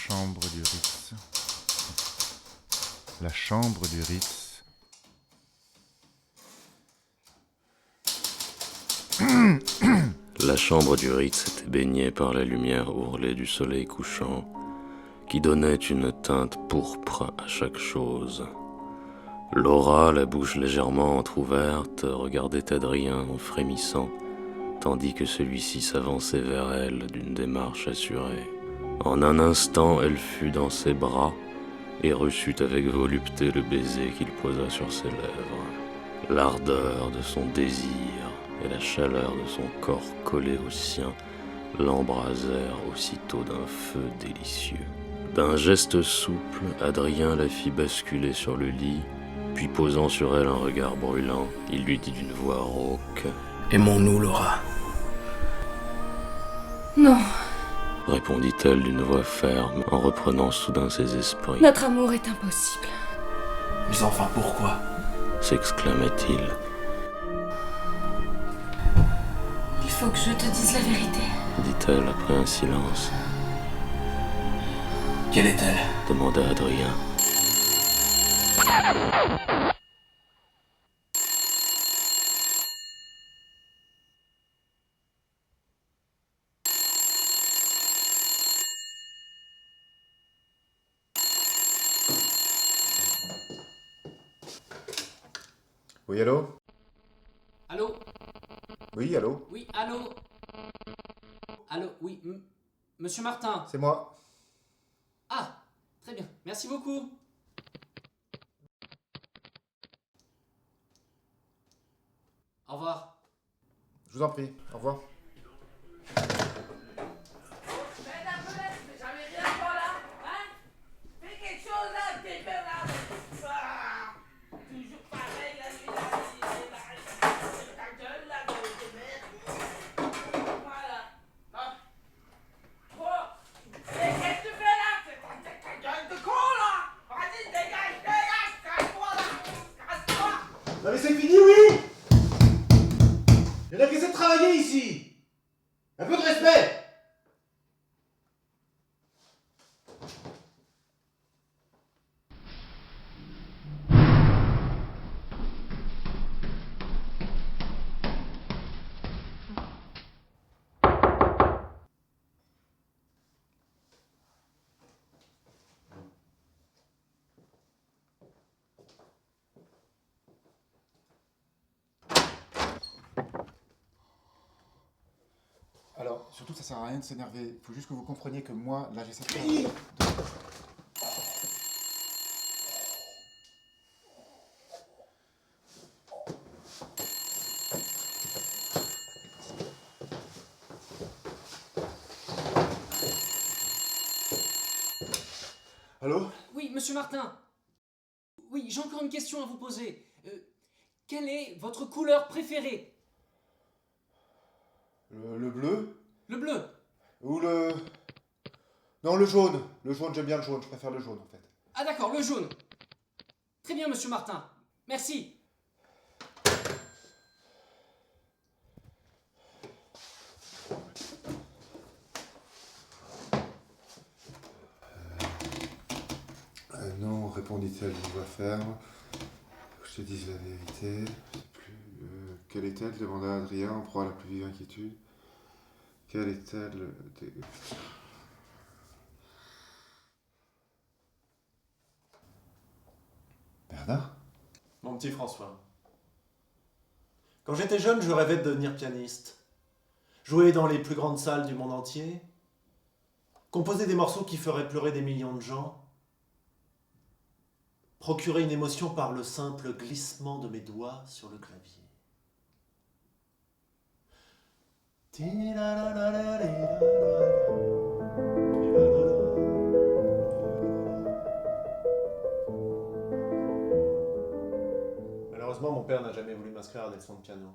chambre du Ritz. La chambre du Ritz. La chambre du Ritz était baignée par la lumière ourlée du soleil couchant, qui donnait une teinte pourpre à chaque chose. Laura, la bouche légèrement entr'ouverte, regardait Adrien en frémissant, tandis que celui-ci s'avançait vers elle d'une démarche assurée. En un instant, elle fut dans ses bras et reçut avec volupté le baiser qu'il posa sur ses lèvres. L'ardeur de son désir et la chaleur de son corps collé au sien l'embrasèrent aussitôt d'un feu délicieux. D'un geste souple, Adrien la fit basculer sur le lit, puis posant sur elle un regard brûlant, il lui dit d'une voix rauque : « Aimons-nous, Laura ? » Non, répondit-elle d'une voix ferme, en reprenant soudain ses esprits. notre amour est impossible. Mais enfin, pourquoi ? S'exclama-t-il. Il faut que je te dise la vérité. Dit-elle après un silence. Quelle est-elle ? Demanda Adrien. Oui, allô? Allô? Oui, allô? Oui, allô? Allô, oui, Monsieur Martin. C'est moi. Ah, très bien, merci beaucoup. Au revoir. Je vous en prie. Au revoir. Non mais c'est fini, oui! Il y en a qui essaient de travailler ici! Un peu de respect! Alors, surtout, ça sert à rien de s'énerver. Il faut juste que vous compreniez que moi, là, j'essaie de faire... Allô? Oui, Monsieur Martin. Oui, j'ai encore une question à vous poser. Quelle est votre couleur préférée? Le bleu? Le bleu. Ou le... Non, le jaune. Le jaune, j'aime bien le jaune. Je préfère le jaune, en fait. Ah d'accord, le jaune. Très bien, Monsieur Martin. Merci. Non, répondit-elle d'une voix ferme. Faut que je te dise la vérité. Je sais plus. Quelle est-elle? Demanda Adrien en proie à la plus vive inquiétude. Quelle est-elle? Bernard? Mon petit François. Quand j'étais jeune, je rêvais de devenir pianiste. Jouer dans les plus grandes salles du monde entier. Composer des morceaux qui feraient pleurer des millions de gens. Procurer une émotion par le simple glissement de mes doigts sur le clavier. Malheureusement, mon père n'a jamais voulu m'inscrire à des leçons de piano.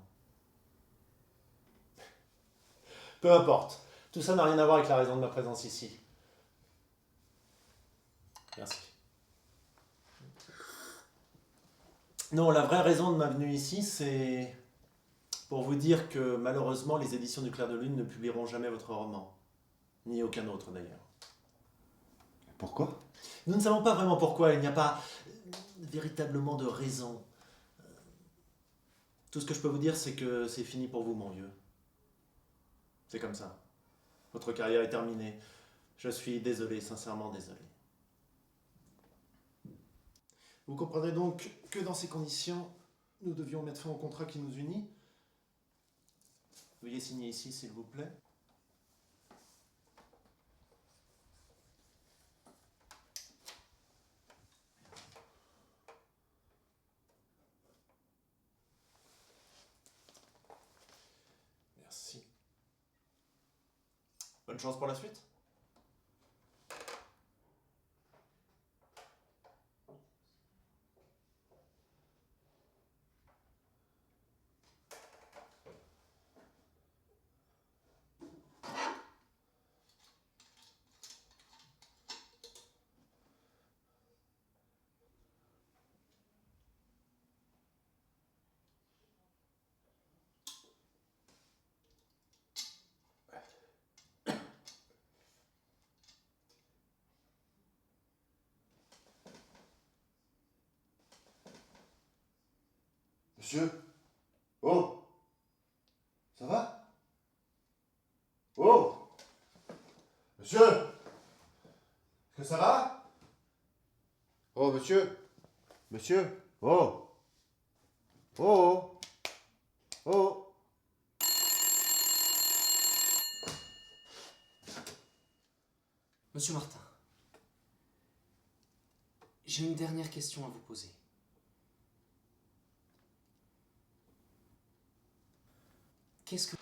Peu importe, tout ça n'a rien à voir avec la raison de ma présence ici. Merci. Non, la vraie raison de ma venue ici, c'est pour vous dire que malheureusement, les éditions du Clair de Lune ne publieront jamais votre roman. Ni aucun autre d'ailleurs. Pourquoi? Nous ne savons pas vraiment pourquoi, il n'y a pas véritablement de raison. Tout ce que je peux vous dire, c'est que c'est fini pour vous, mon vieux. C'est comme ça. Votre carrière est terminée. Je suis désolé, sincèrement désolé. Vous comprenez donc que dans ces conditions, nous devions mettre fin au contrat qui nous unit. Veuillez signer ici, s'il vous plaît. Merci. Bonne chance pour la suite. Monsieur? Oh! Ça va? Oh! Monsieur? Est-ce que ça va? Oh, monsieur? Monsieur? Oh! Oh! Oh! Monsieur Martin, j'ai une dernière question à vous poser. Qu'est-ce que...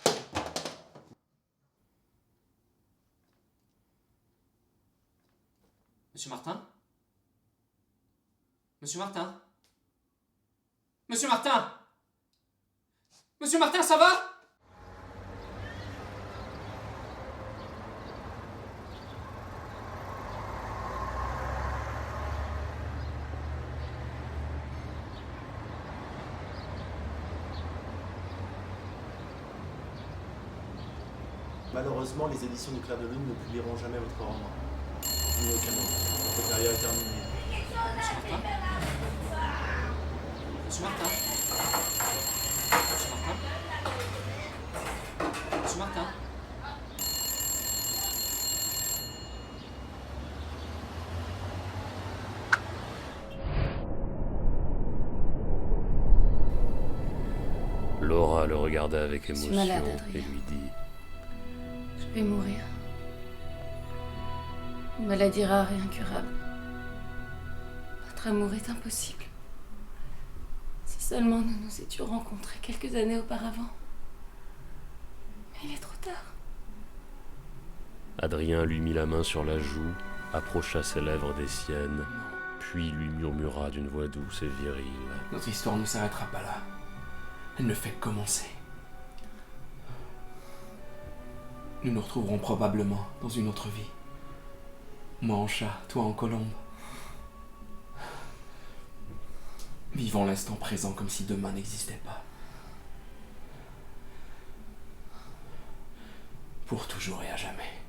Monsieur Martin? Monsieur Martin? Monsieur Martin? Monsieur Martin, ça va? Malheureusement, les éditions du Clair de Lune ne publieront jamais votre roman. Ni aucun autre. Votre carrière est terminée. Monsieur Martin? Monsieur Martin? Monsieur Martin? Monsieur Martin? Laura le regardait avec suis émotion malade, et Adrien. lui dit Je vais mourir. Une maladie rare et incurable. Notre amour est impossible. Si seulement nous nous étions rencontrés quelques années auparavant. Mais il est trop tard. Adrien lui mit la main sur la joue, approcha ses lèvres des siennes, puis lui murmura d'une voix douce et virile. Notre histoire ne s'arrêtera pas là. Elle ne fait que commencer. Nous nous retrouverons probablement dans une autre vie. Moi en chat, toi en colombe. Vivons l'instant présent comme si demain n'existait pas. Pour toujours et à jamais.